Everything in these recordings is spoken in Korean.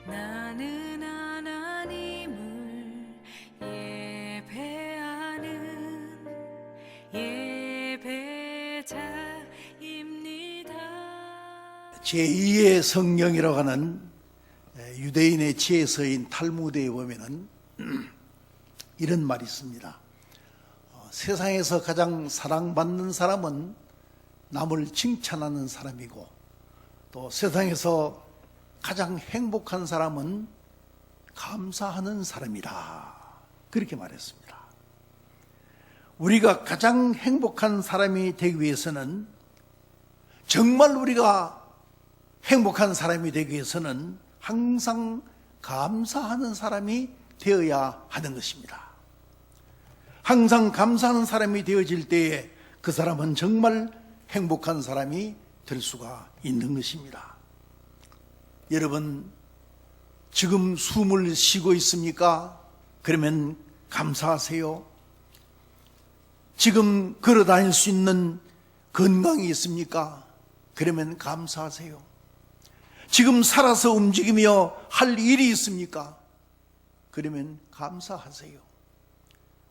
나는 하나님을 예배하는 예배자입니다. 제2의 성경이라고 하는 유대인의 지혜서인 탈무드에 보면은 이런 말이 있습니다. 세상에서 가장 사랑받는 사람은 남을 칭찬하는 사람이고, 또 세상에서 가장 행복한 사람은 감사하는 사람이다, 그렇게 말했습니다. 우리가 가장 행복한 사람이 되기 위해서는, 정말 우리가 행복한 사람이 되기 위해서는 항상 감사하는 사람이 되어야 하는 것입니다. 항상 감사하는 사람이 되어질 때에 그 사람은 정말 행복한 사람이 될 수가 있는 것입니다. 여러분, 지금 숨을 쉬고 있습니까? 그러면 감사하세요. 지금 걸어 다닐 수 있는 건강이 있습니까? 그러면 감사하세요. 지금 살아서 움직이며 할 일이 있습니까? 그러면 감사하세요.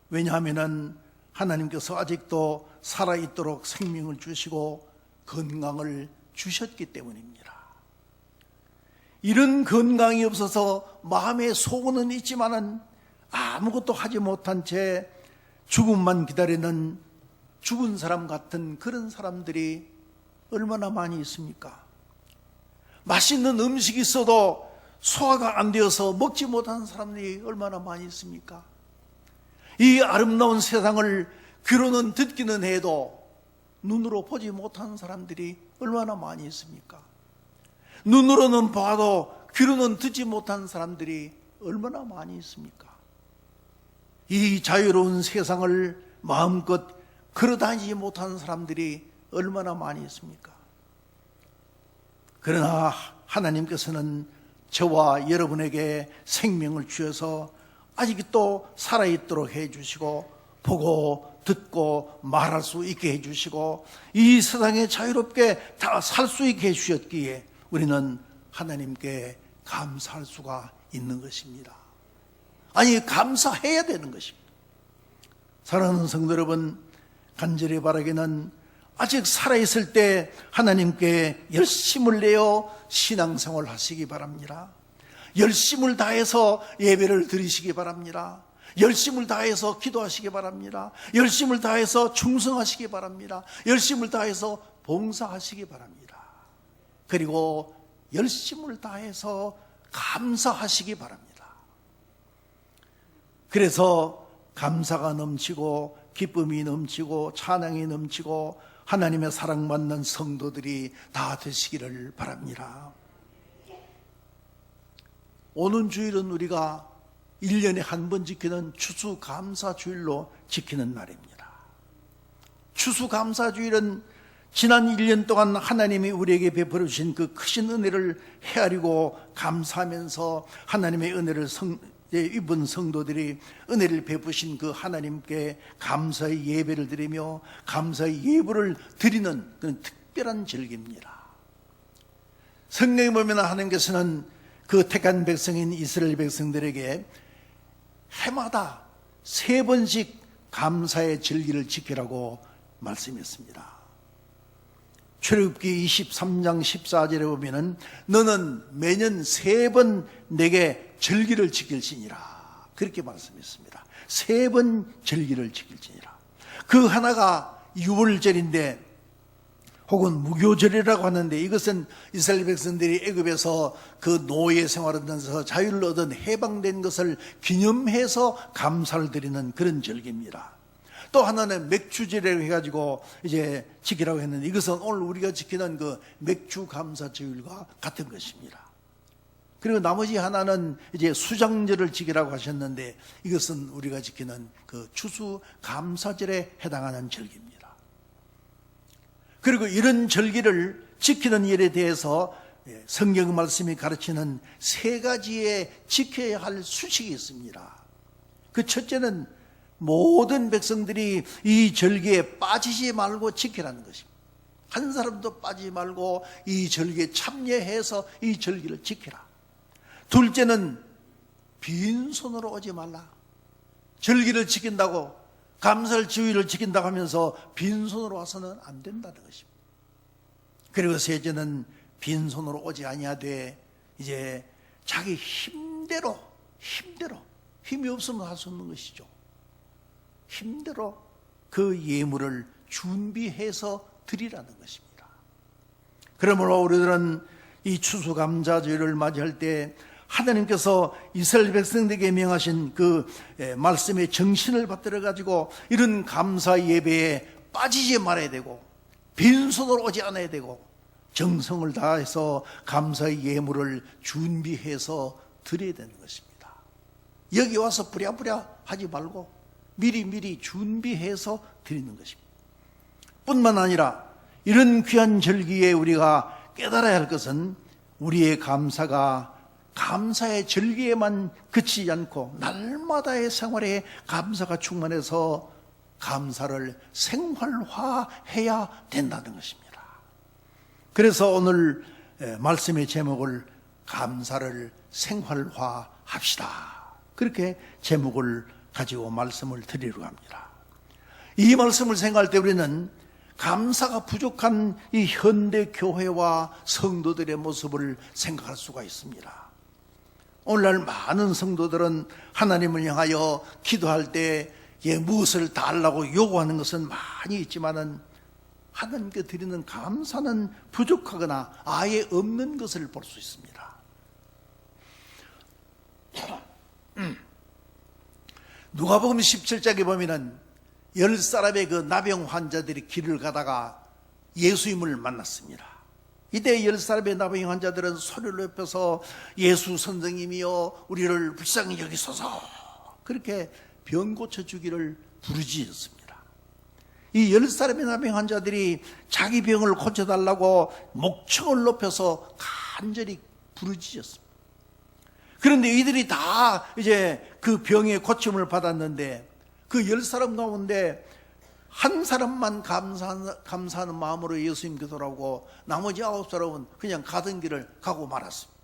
왜냐하면 하나님께서 아직도 살아있도록 생명을 주시고 건강을 주셨기 때문입니다. 이런 건강이 없어서 마음에 소원은 있지만은 아무것도 하지 못한 채 죽음만 기다리는 죽은 사람 같은 그런 사람들이 얼마나 많이 있습니까? 맛있는 음식이 있어도 소화가 안 되어서 먹지 못하는 사람들이 얼마나 많이 있습니까? 이 아름다운 세상을 귀로는 듣기는 해도 눈으로 보지 못하는 사람들이 얼마나 많이 있습니까? 눈으로는 봐도 귀로는 듣지 못하는 사람들이 얼마나 많이 있습니까? 이 자유로운 세상을 마음껏 걸어다니지 못하는 사람들이 얼마나 많이 있습니까? 그러나 하나님께서는 저와 여러분에게 생명을 주셔서 아직도 살아있도록 해주시고, 보고 듣고 말할 수 있게 해주시고, 이 세상에 자유롭게 다 살 수 있게 해주셨기에 우리는 하나님께 감사할 수가 있는 것입니다. 아니, 감사해야 되는 것입니다. 사랑하는 성도 여러분, 간절히 바라기는 아직 살아있을 때 하나님께 열심을 내어 신앙생활 하시기 바랍니다. 열심을 다해서 예배를 드리시기 바랍니다. 열심을 다해서 기도하시기 바랍니다. 열심을 다해서 충성하시기 바랍니다. 열심을 다해서 봉사하시기 바랍니다. 그리고 열심을 다해서 감사하시기 바랍니다. 그래서 감사가 넘치고 기쁨이 넘치고 찬양이 넘치고 하나님의 사랑받는 성도들이 다 되시기를 바랍니다. 오는 주일은 우리가 1년에 한 번 지키는 추수감사주일로 지키는 날입니다. 추수감사주일은 지난 1년 동안 하나님이 우리에게 베풀어 주신 그 크신 은혜를 헤아리고 감사하면서 하나님의 은혜를 입은 성도들이 은혜를 베푸신 그 하나님께 감사의 예배를 드리며 감사의 예물을 드리는 그런 특별한 절기입니다. 성경에 보면 하나님께서는 그 택한 백성인 이스라엘 백성들에게 해마다 3번씩 감사의 절기를 지키라고 말씀했습니다. 출애굽기 23장 14절에 보면은 너는 매년 3번 내게 절기를 지킬지니라, 그렇게 말씀했습니다. 3번 절기를 지킬지니라. 그 하나가 유월절인데, 혹은 무교절이라고 하는데, 이것은 이스라엘 백성들이 애굽에서 그 노예 생활하면서 자유를 얻은 해방된 것을 기념해서 감사를 드리는 그런 절기입니다. 또 하나는 맥주절이라고 해가지고 이제 지키라고 했는데, 이것은 오늘 우리가 지키는 그 맥주 감사주일과 같은 것입니다. 그리고 나머지 하나는 이제 수장절을 지키라고 하셨는데, 이것은 우리가 지키는 그 추수 감사절에 해당하는 절기입니다. 그리고 이런 절기를 지키는 일에 대해서 성경 말씀이 가르치는 3가지의 지켜야 할 수칙이 있습니다. 그 첫째는 모든 백성들이 이 절기에 빠지지 말고 지키라는 것입니다. 한 사람도 빠지지 말고 이 절기에 참여해서 이 절기를 지키라. 둘째는 빈손으로 오지 말라. 절기를 지킨다고, 감사를 주의를 지킨다고 하면서 빈손으로 와서는 안 된다는 것입니다. 그리고 셋째는 빈손으로 오지 아니하되 이제 자기 힘대로 힘이 없으면 할 수 없는 것이죠. 힘대로 그 예물을 준비해서 드리라는 것입니다. 그러므로 우리들은 이 추수감사절을 맞이할 때 하나님께서 이스라엘 백성들에게 명하신 그 말씀의 정신을 받들어 가지고 이런 감사 예배에 빠지지 말아야 되고, 빈손으로 오지 않아야 되고, 정성을 다해서 감사의 예물을 준비해서 드려야 되는 것입니다. 여기 와서 부랴부랴 하지 말고 미리 준비해서 드리는 것입니다. 뿐만 아니라 이런 귀한 절기에 우리가 깨달아야 할 것은 우리의 감사가 감사의 절기에만 그치지 않고 날마다의 생활에 감사가 충만해서 감사를 생활화해야 된다는 것입니다. 그래서 오늘 말씀의 제목을 감사를 생활화합시다, 그렇게 제목을 가지고 말씀을 드리려고 합니다. 이 말씀을 생각할 때 우리는 감사가 부족한 이 현대 교회와 성도들의 모습을 생각할 수가 있습니다. 오늘날 많은 성도들은 하나님을 향하여 기도할 때 무엇을 달라고 요구하는 것은 많이 있지만은 하나님께 드리는 감사는 부족하거나 아예 없는 것을 볼 수 있습니다. 누가복음 17장에 보면은 10사람의 그 나병 환자들이 길을 가다가 예수님을 만났습니다. 이때 10사람의 나병 환자들은 소리를 높여서 예수 선생님이여 우리를 불쌍히 여기소서, 그렇게 병 고쳐주기를 부르짖었습니다. 이 10사람의 나병 환자들이 자기 병을 고쳐달라고 목청을 높여서 간절히 부르짖었습니다. 그런데 이들이 다 이제 그 병의 고침을 받았는데 그 10사람 가운데 한 사람만 감사하는 마음으로 예수님께 돌아오고 나머지 9사람은 그냥 가던 길을 가고 말았습니다.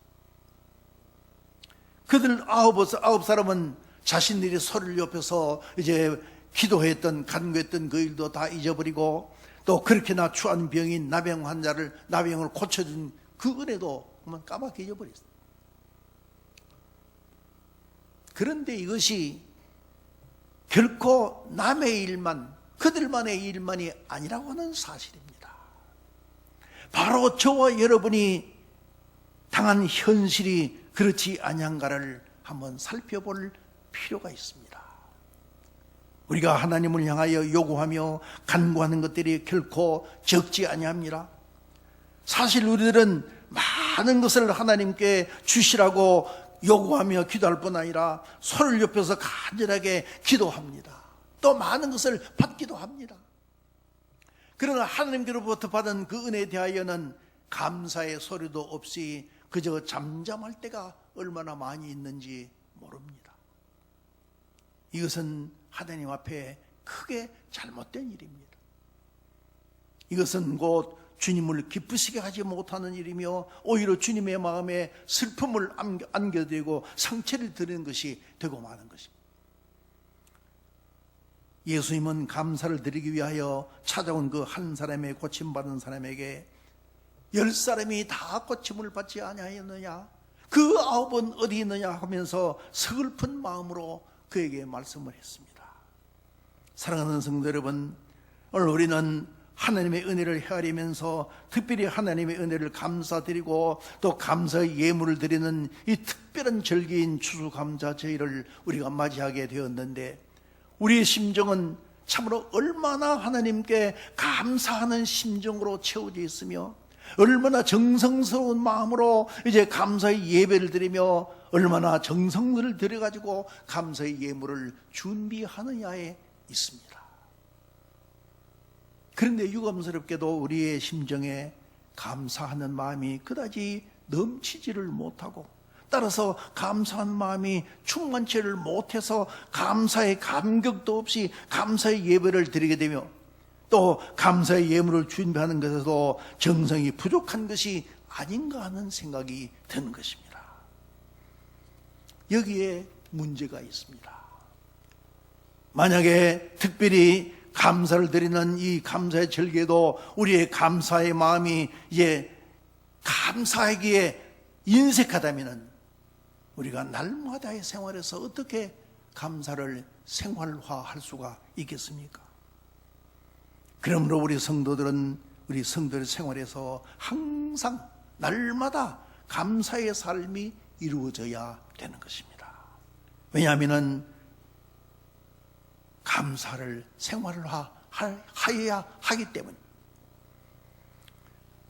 그들 9사람은 자신들이 소리를 높여서 이제 기도했던 간구했던 그 일도 다 잊어버리고 또 그렇게나 추한 병인 나병을 고쳐준 그 은혜도 까맣게 잊어버렸어요. 그런데 이것이 결코 남의 일만, 그들만의 일만이 아니라고 하는 사실입니다. 바로 저와 여러분이 당한 현실이 그렇지 아니한가를 한번 살펴볼 필요가 있습니다. 우리가 하나님을 향하여 요구하며 간구하는 것들이 결코 적지 아니합니다. 사실 우리들은 많은 것을 하나님께 주시라고 요구하며 기도할 뿐 아니라 손을 높여서 간절하게 기도합니다. 또 많은 것을 받기도 합니다. 그러나 하나님께로부터 받은 그 은혜에 대하여는 감사의 소리도 없이 그저 잠잠할 때가 얼마나 많이 있는지 모릅니다. 이것은 하나님 앞에 크게 잘못된 일입니다. 이것은 곧 주님을 기쁘시게 하지 못하는 일이며 오히려 주님의 마음에 슬픔을 안겨드리고 상처를 드리는 것이 되고 마는 것입니다. 예수님은 감사를 드리기 위하여 찾아온 그 한 사람의 고침받은 사람에게 10사람이 다 고침을 받지 아니하였느냐, 그 9은 어디 있느냐 하면서 서글픈 마음으로 그에게 말씀을 했습니다. 사랑하는 성도 여러분, 오늘 우리는 하나님의 은혜를 헤아리면서 특별히 하나님의 은혜를 감사드리고 또 감사의 예물을 드리는 이 특별한 절기인 추수감사제일을 우리가 맞이하게 되었는데, 우리의 심정은 참으로 얼마나 하나님께 감사하는 심정으로 채워져 있으며 얼마나 정성스러운 마음으로 이제 감사의 예배를 드리며 얼마나 정성을 들여가지고 감사의 예물을 준비하느냐에 있습니다. 그런데 유감스럽게도 우리의 심정에 감사하는 마음이 그다지 넘치지를 못하고, 따라서 감사한 마음이 충만치를 못해서 감사의 감격도 없이 감사의 예배를 드리게 되며 또 감사의 예물을 준비하는 것에도 정성이 부족한 것이 아닌가 하는 생각이 드는 것입니다. 여기에 문제가 있습니다. 만약에 특별히 감사를 드리는 이 감사의 절기에도 우리의 감사의 마음이 이제 감사하기에 인색하다면 우리가 날마다의 생활에서 어떻게 감사를 생활화할 수가 있겠습니까? 그러므로 우리 성도들의 생활에서 항상 날마다 감사의 삶이 이루어져야 되는 것입니다. 왜냐하면 감사를 생활화해야 하기 때문에.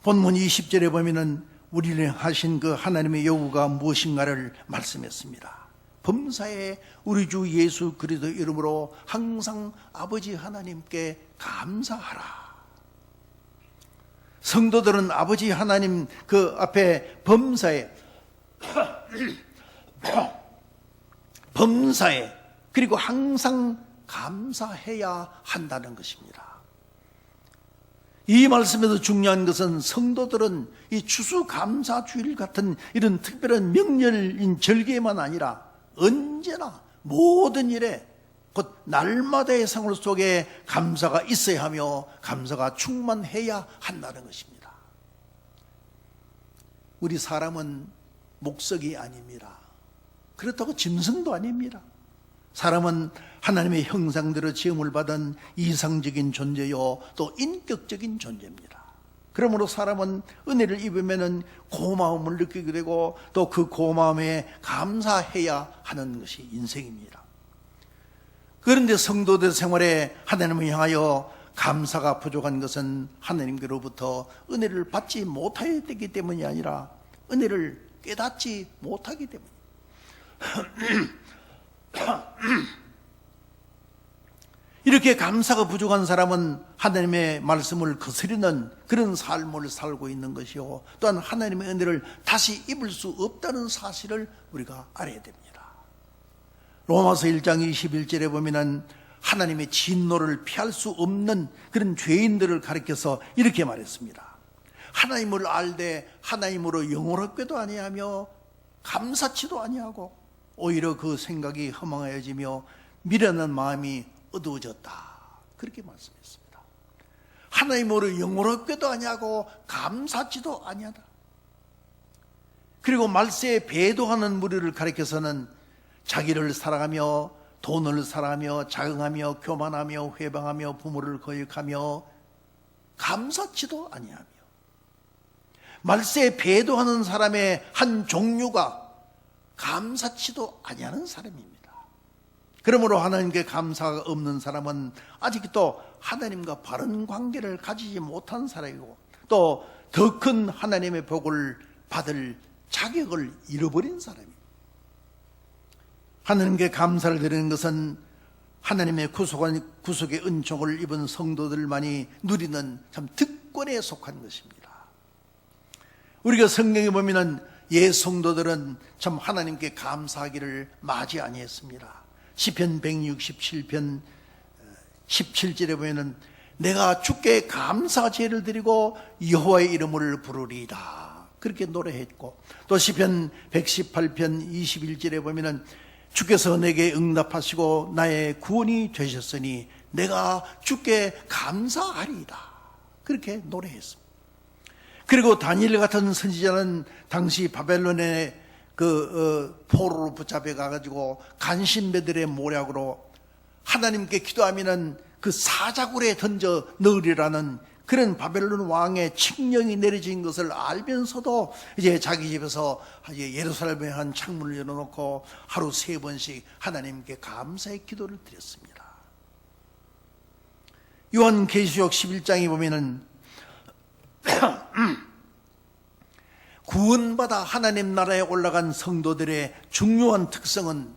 본문 20절에 보면은 우리를 하신 그 하나님의 요구가 무엇인가를 말씀했습니다. 범사에 우리 주 예수 그리스도 이름으로 항상 아버지 하나님께 감사하라. 성도들은 아버지 하나님 그 앞에 범사에 그리고 항상 감사해야 한다는 것입니다. 이 말씀에서 중요한 것은 성도들은 이 추수감사주일 같은 이런 특별한 명절인 절기에만 아니라 언제나 모든 일에 곧 날마다의 생활 속에 감사가 있어야 하며 감사가 충만해야 한다는 것입니다. 우리 사람은 목석이 아닙니다. 그렇다고 짐승도 아닙니다. 사람은 하나님의 형상대로 지음을 받은 이상적인 존재요 또 인격적인 존재입니다. 그러므로 사람은 은혜를 입으면 고마움을 느끼게 되고 또 그 고마움에 감사해야 하는 것이 인생입니다. 그런데 성도들 생활에 하나님을 향하여 감사가 부족한 것은 하나님께로부터 은혜를 받지 못하기 때문이 아니라 은혜를 깨닫지 못하기 때문입니다. 이렇게 감사가 부족한 사람은 하나님의 말씀을 거스르는 그런 삶을 살고 있는 것이요 또한 하나님의 은혜를 다시 입을 수 없다는 사실을 우리가 알아야 됩니다. 로마서 1장 21절에 보면 하나님의 진노를 피할 수 없는 그런 죄인들을 가리켜서 이렇게 말했습니다. 하나님을 알되 하나님으로 영원하게도 아니하며 감사치도 아니하고 오히려 그 생각이 허망하여지며 미련한 마음이 어두워졌다. 그렇게 말씀했습니다. 하나님으로 영원하게도 아니하고 감사치도 아니하다. 그리고 말세에 배도하는 무리를 가리켜서는 자기를 사랑하며 돈을 사랑하며 자긍하며 교만하며 회방하며 부모를 거역하며 감사치도 아니하며 말세에 배도하는 사람의 한 종류가 감사치도 아니하는 사람입니다. 그러므로 하나님께 감사가 없는 사람은 아직도 하나님과 바른 관계를 가지지 못한 사람이고 또 더 큰 하나님의 복을 받을 자격을 잃어버린 사람입니다. 하나님께 감사를 드리는 것은 하나님의 구속의 은총을 입은 성도들만이 누리는 참 특권에 속한 것입니다. 우리가 성경에 보면 옛 성도들은 참 하나님께 감사하기를 마지 아니했습니다. 시편 167편 17절에 보면 내가 주께 감사 제를 드리고 여호와의 이름을 부르리이다. 그렇게 노래했고 또 시편 118편 21절에 보면 주께서 내게 응답하시고 나의 구원이 되셨으니 내가 주께 감사하리이다. 그렇게 노래했습니다. 그리고 다니엘 같은 선지자는 당시 바벨론의 포로로 붙잡혀 가지고 간신배들의 모략으로 하나님께 기도하면은 그 사자굴에 던져 넣으리라는 그런 바벨론 왕의 칙령이 내려진 것을 알면서도 이제 자기 집에서 예루살렘에 한 창문을 열어놓고 하루 3번씩 하나님께 감사의 기도를 드렸습니다. 요한계시록 11장에 보면은 구원받아 하나님 나라에 올라간 성도들의 중요한 특성은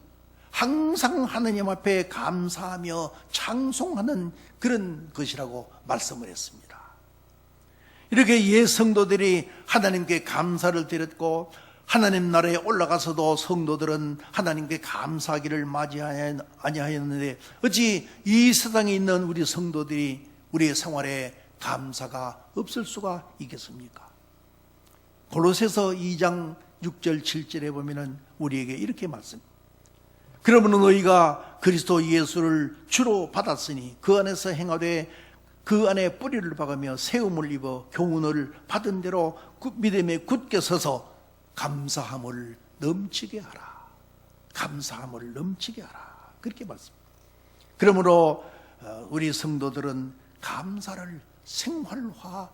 항상 하나님 앞에 감사하며 찬송하는 그런 것이라고 말씀을 했습니다. 이렇게 옛 성도들이 하나님께 감사를 드렸고 하나님 나라에 올라가서도 성도들은 하나님께 감사하기를 맞이 아니하였는데 어찌 이 세상에 있는 우리 성도들이 우리의 생활에 감사가 없을 수가 있겠습니까? 골로새서 2장 6절 7절에 보면 우리에게 이렇게 말씀합니다. 그러므로 너희가 그리스도 예수를 주로 받았으니 그 안에서 행하되 그 안에 뿌리를 박으며 세움을 입어 교훈을 받은 대로 믿음에 굳게 서서 감사함을 넘치게 하라. 감사함을 넘치게 하라. 그렇게 말씀합니다. 그러므로 우리 성도들은 감사를 생활화하여야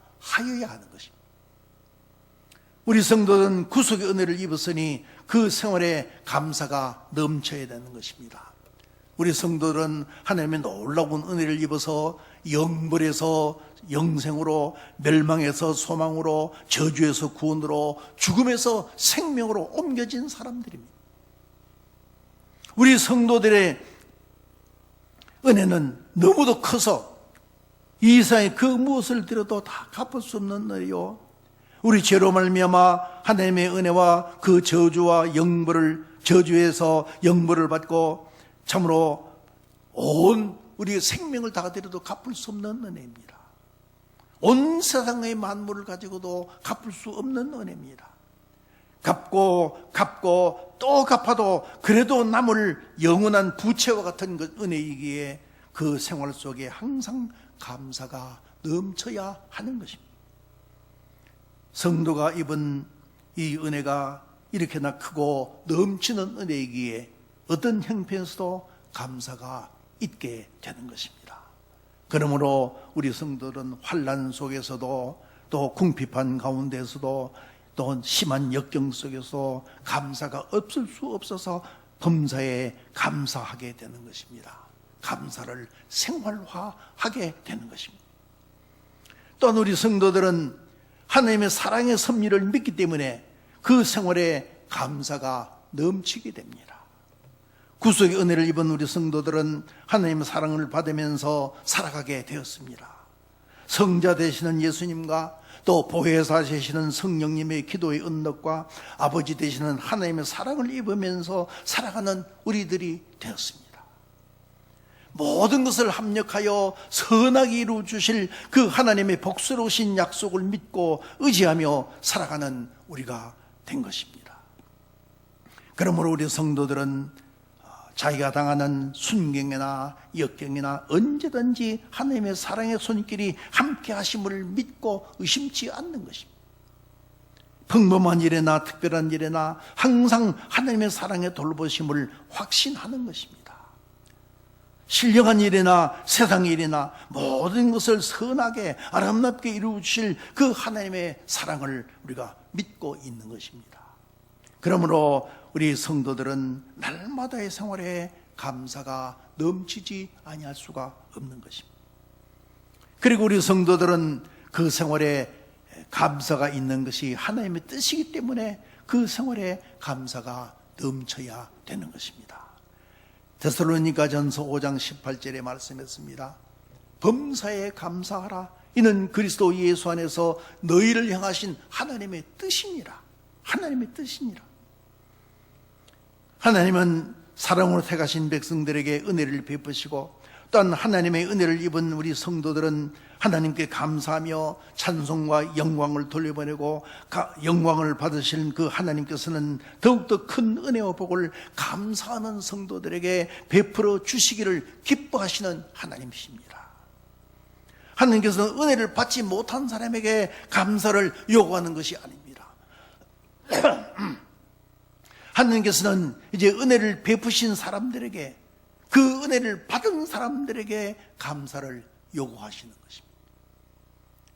하는 것입니다. 우리 성도들은 구속의 은혜를 입었으니 그 생활에 감사가 넘쳐야 되는 것입니다. 우리 성도들은 하나님의 놀라운 은혜를 입어서 영벌에서 영생으로, 멸망에서 소망으로, 저주에서 구원으로, 죽음에서 생명으로 옮겨진 사람들입니다. 우리 성도들의 은혜는 너무도 커서 이 세상에 그 무엇을 드려도 다 갚을 수 없는 은혜요, 우리 죄로 말미암아 하나님의 은혜와 그 저주와 영벌을, 저주에서 영벌을 받고 참으로 온 우리의 생명을 다 드려도 갚을 수 없는 은혜입니다. 온 세상의 만물을 가지고도 갚을 수 없는 은혜입니다. 갚고 또 갚아도 그래도 남을 영원한 부채와 같은 은혜이기에 그 생활 속에 항상 감사가 넘쳐야 하는 것입니다. 성도가 입은 이 은혜가 이렇게나 크고 넘치는 은혜이기에 어떤 형편에서도 감사가 있게 되는 것입니다. 그러므로 우리 성도들은 환난 속에서도 또 궁핍한 가운데서도 또 심한 역경 속에서 감사가 없을 수 없어서 범사에 감사하게 되는 것입니다. 감사를 생활화하게 되는 것입니다. 또한 우리 성도들은 하나님의 사랑의 섭리를 믿기 때문에 그 생활에 감사가 넘치게 됩니다. 구속의 은혜를 입은 우리 성도들은 하나님의 사랑을 받으면서 살아가게 되었습니다. 성자 되시는 예수님과 또 보혜사 되시는 성령님의 기도의 은덕과 아버지 되시는 하나님의 사랑을 입으면서 살아가는 우리들이 되었습니다. 모든 것을 합력하여 선하게 이루어 주실 그 하나님의 복스러우신 약속을 믿고 의지하며 살아가는 우리가 된 것입니다. 그러므로 우리 성도들은 자기가 당하는 순경이나 역경이나 언제든지 하나님의 사랑의 손길이 함께 하심을 믿고 의심치 않는 것입니다. 평범한 일이나 특별한 일이나 항상 하나님의 사랑의 돌보심을 확신하는 것입니다. 신령한 일이나 세상 일이나 모든 것을 선하게 아름답게 이루어 주실 그 하나님의 사랑을 우리가 믿고 있는 것입니다. 그러므로 우리 성도들은 날마다의 생활에 감사가 넘치지 아니할 수가 없는 것입니다. 그리고 우리 성도들은 그 생활에 감사가 있는 것이 하나님의 뜻이기 때문에 그 생활에 감사가 넘쳐야 되는 것입니다. 데살로니가전서 5장 18절에 말씀했습니다. 범사에 감사하라. 이는 그리스도 예수 안에서 너희를 향하신 하나님의 뜻이니라. 하나님의 뜻이니라. 하나님은 사랑으로 택하신 백성들에게 은혜를 베푸시고 또한 하나님의 은혜를 입은 우리 성도들은 하나님께 감사하며 찬송과 영광을 돌려보내고 영광을 받으실 그 하나님께서는 더욱더 큰 은혜와 복을 감사하는 성도들에게 베풀어 주시기를 기뻐하시는 하나님이십니다. 하나님께서는 은혜를 받지 못한 사람에게 감사를 요구하는 것이 아닙니다. 하나님께서는 이제 은혜를 베푸신 사람들에게, 그 은혜를 받은 사람들에게 감사를 요구하시는 것입니다.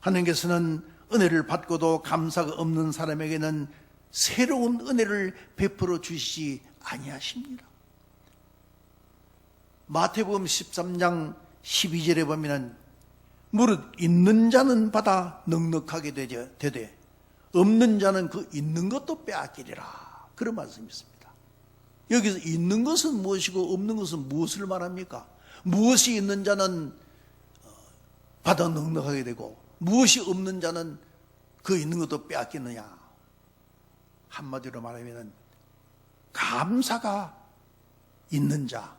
하나님께서는 은혜를 받고도 감사가 없는 사람에게는 새로운 은혜를 베풀어 주시지 아니하십니다. 마태복음 13장 12절에 보면 무릇 있는 자는 받아 넉넉하게 되되 없는 자는 그 있는 것도 빼앗기리라. 그런 말씀이 있습니다. 여기서 있는 것은 무엇이고 없는 것은 무엇을 말합니까? 무엇이 있는 자는 받아 넉넉하게 되고 무엇이 없는 자는 그 있는 것도 빼앗기느냐. 한마디로 말하면 감사가 있는 자,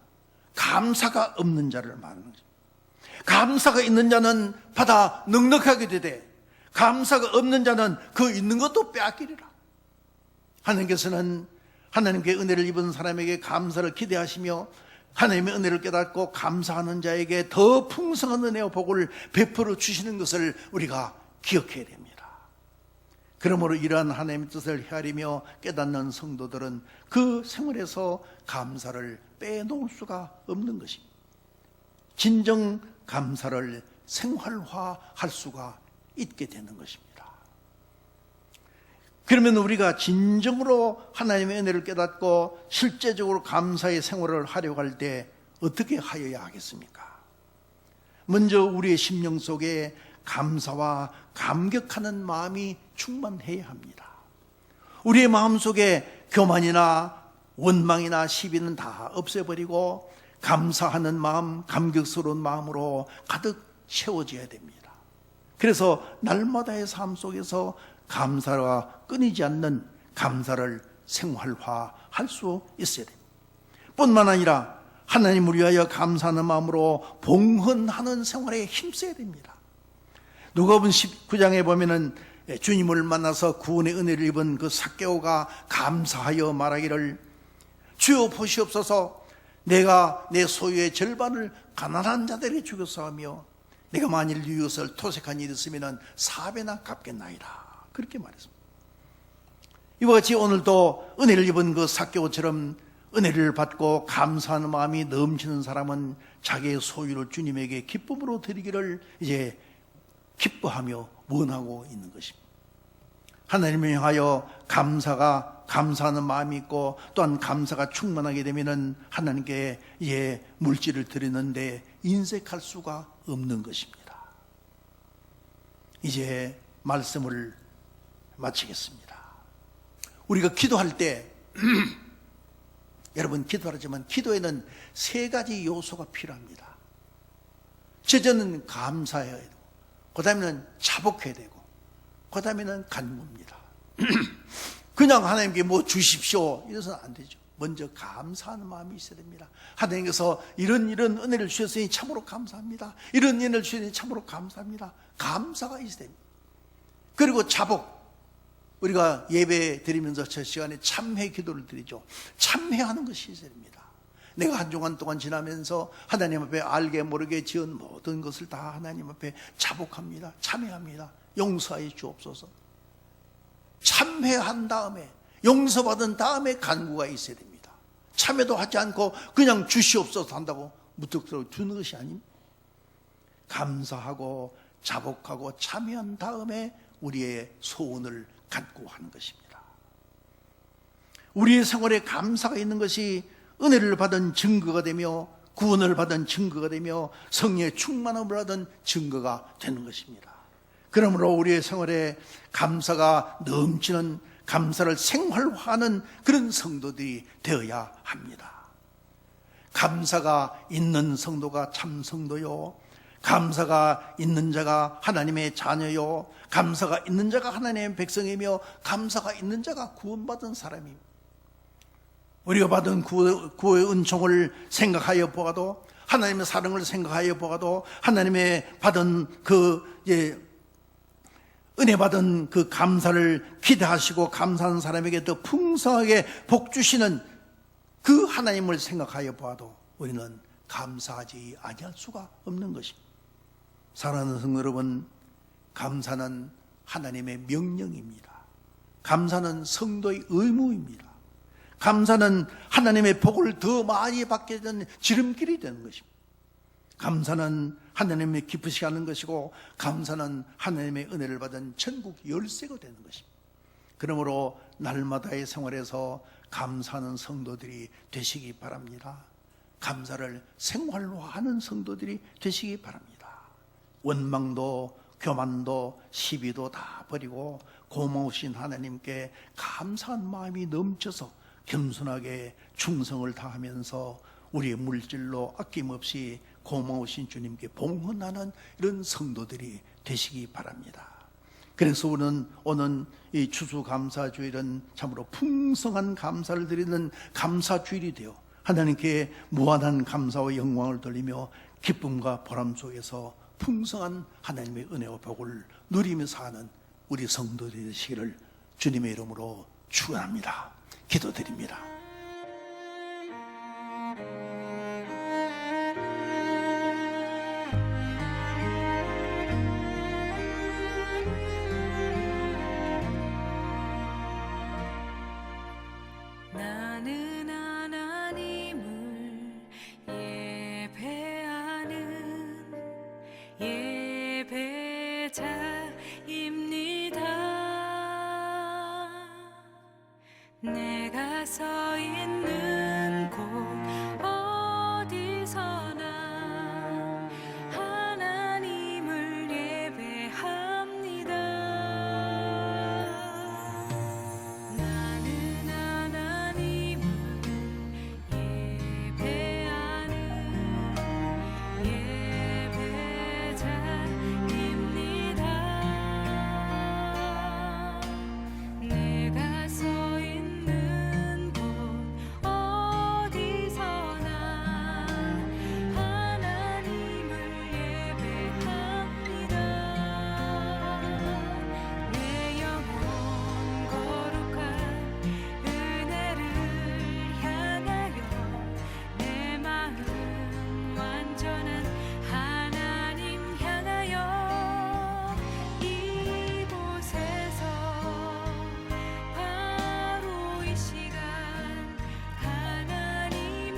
감사가 없는 자를 말하는 거죠. 감사가 있는 자는 받아 넉넉하게 되되 감사가 없는 자는 그 있는 것도 빼앗기리라. 하나님께서는 하나님께 은혜를 입은 사람에게 감사를 기대하시며 하나님의 은혜를 깨닫고 감사하는 자에게 더 풍성한 은혜와 복을 베풀어 주시는 것을 우리가 기억해야 됩니다. 그러므로 이러한 하나님의 뜻을 헤아리며 깨닫는 성도들은 그 생활에서 감사를 빼놓을 수가 없는 것입니다. 진정 감사를 생활화할 수가 있게 되는 것입니다. 그러면 우리가 진정으로 하나님의 은혜를 깨닫고 실제적으로 감사의 생활을 하려고 할 때 어떻게 하여야 하겠습니까? 먼저 우리의 심령 속에 감사와 감격하는 마음이 충만해야 합니다. 우리의 마음 속에 교만이나 원망이나 시비는 다 없애버리고 감사하는 마음, 감격스러운 마음으로 가득 채워져야 됩니다. 그래서 날마다의 삶 속에서 감사가 끊이지 않는 감사를 생활화할 수 있어야 됩니다. 뿐만 아니라 하나님을 위하여 감사하는 마음으로 봉헌하는 생활에 힘써야 됩니다. 누가복음 19장에 보면은 주님을 만나서 구원의 은혜를 입은 그 삭개오가 감사하여 말하기를 주여 보시옵소서 내가 내 소유의 절반을 가난한 자들에게 주겠사오며 내가 만일 이웃을 토색한 일이 있으면 4배나 갚겠나이다. 그렇게 말했습니다. 이와 같이 오늘도 은혜를 입은 그 삭개오처럼 은혜를 받고 감사하는 마음이 넘치는 사람은 자기의 소유를 주님에게 기쁨으로 드리기를 이제 기뻐하며 원하고 있는 것입니다. 하나님을 향하여 감사하는 마음이 있고 또한 감사가 충만하게 되면 하나님께 물질을 드리는데 인색할 수가 없는 것입니다. 이제 말씀을 마치겠습니다. 우리가 기도할 때 여러분 기도하지만 기도에는 3가지 요소가 필요합니다. 첫째는 감사해야 되고 그 다음에는 자복해야 되고 그 다음에는 간구입니다. 그냥 하나님께 뭐 주십시오 이래서는 안 되죠. 먼저 감사하는 마음이 있어야 됩니다. 하나님께서 이런 은혜를 주셨으니 참으로 감사합니다. 이런 은혜를 주셨으니 참으로 감사합니다. 감사가 있어야 됩니다. 그리고 자복, 우리가 예배 드리면서 저 시간에 참회 기도를 드리죠. 참회하는 것이 있어야 됩니다. 내가 한 주간 동안 지나면서 하나님 앞에 알게 모르게 지은 모든 것을 다 하나님 앞에 자복합니다. 참회합니다. 용서하여 주옵소서. 참회한 다음에 용서받은 다음에 간구가 있어야 됩니다. 참회도 하지 않고 그냥 주시옵소서 한다고 무턱대고 주는 것이 아닙니다. 감사하고 자복하고 참회한 다음에 우리의 소원을 간구하는 것입니다. 우리의 생활에 감사가 있는 것이 은혜를 받은 증거가 되며 구원을 받은 증거가 되며 성령의 충만함을 받은 증거가 되는 것입니다. 그러므로 우리의 생활에 감사가 넘치는 감사를 생활화하는 그런 성도들이 되어야 합니다. 감사가 있는 성도가 참 성도요, 감사가 있는 자가 하나님의 자녀요, 감사가 있는 자가 하나님의 백성이며 감사가 있는 자가 구원받은 사람입니다. 우리가 받은 구원의 은총을 생각하여 보아도, 하나님의 사랑을 생각하여 보아도, 하나님의 받은 은혜 받은 그 감사를 기대하시고 감사하는 사람에게 더 풍성하게 복 주시는 그 하나님을 생각하여 보아도 우리는 감사하지 아니할 수가 없는 것입니다. 사랑하는 성도 여러분, 감사는 하나님의 명령입니다. 감사는 성도의 의무입니다. 감사는 하나님의 복을 더 많이 받게 되는 지름길이 되는 것입니다. 감사는 하나님의 기쁘시게 하는 것이고 감사는 하나님의 은혜를 받은 천국 열쇠가 되는 것입니다. 그러므로 날마다의 생활에서 감사하는 성도들이 되시기 바랍니다. 감사를 생활화하는 성도들이 되시기 바랍니다. 원망도 교만도 시비도 다 버리고 고마우신 하나님께 감사한 마음이 넘쳐서 겸손하게 충성을 다하면서 우리의 물질로 아낌없이 고마우신 주님께 봉헌하는 이런 성도들이 되시기 바랍니다. 그래서 우리는 오늘 이 추수감사주일은 참으로 풍성한 감사를 드리는 감사주일이 되어 하나님께 무한한 감사와 영광을 돌리며 기쁨과 보람 속에서 풍성한 하나님의 은혜와 복을 누리며 사는 우리 성도들이 되시기를 주님의 이름으로 축원합니다. 기도드립니다. 나는 하나님을 예배하는 예배자입니다. 내가 서 있는 곳 어디서나 하나님을 예배합니다. 나는 하나님을 예배하는 예배자입니다. 내가 서 있는 곳 어디서나 하나님을 예배합니다. 내 영혼 거룩한 은혜를 향하여 내 마음 완전한 하나님 향하여 이곳에서 바로 이 시간 하나님을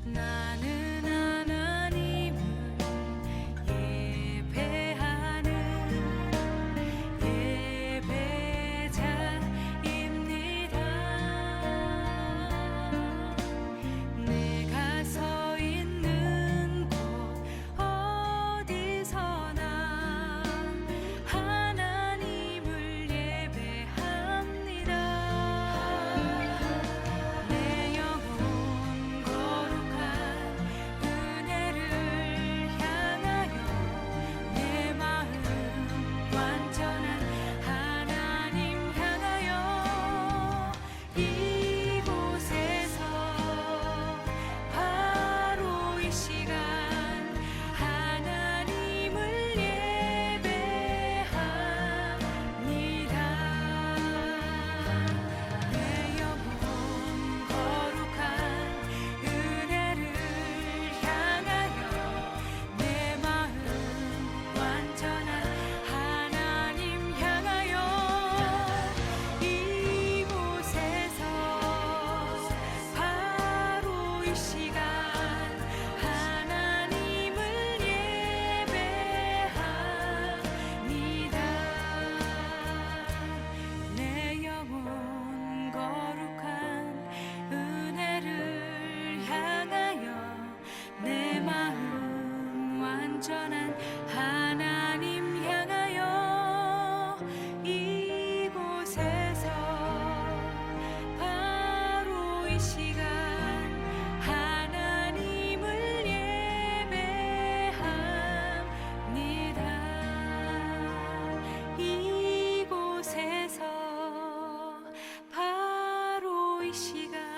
나는 하나님을 예배하는 예배자입니다. 내가 서 있는 곳 어디서나 하나님을 예배합니다. 내 영혼 거룩한 은혜를 향하여 내 마음 완전한 하나님 향하여 이곳에서 바로 이 시간 하나님을 예배합니다. 내 영혼 거룩한 은혜를 향하여 내 마음 완전한 하나님 향하여 이곳에서 바로 이 시간 하나님을 예배합니다. 내 영혼 거룩한 은혜를 향하여 내 마음 완전한 하나님 향하여 이곳에서 바로 이 시간 하나님을 예배합니다. 이곳에서 바로 이 시간